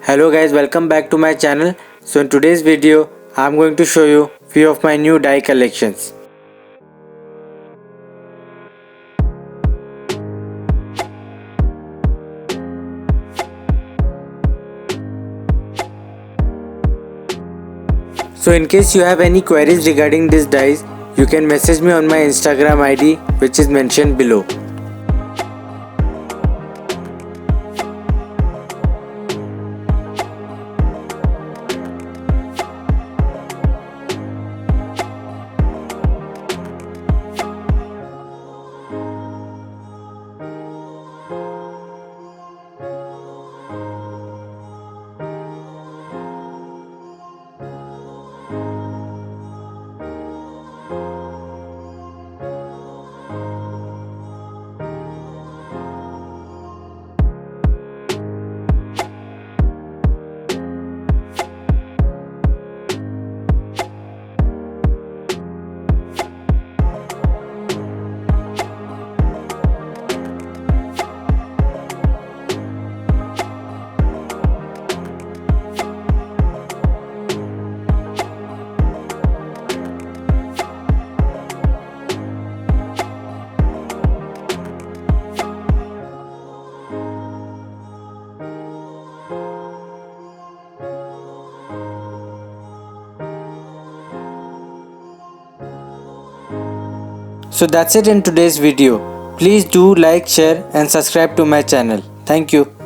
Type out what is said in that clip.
Hello guys, welcome back to my channel. So in today's video I'm going to show you few of my new die collections. So in case you have any queries regarding these dies, you can message me on my Instagram ID which is mentioned below. So that's it in today's video. Please do like, share and subscribe to my channel. Thank you.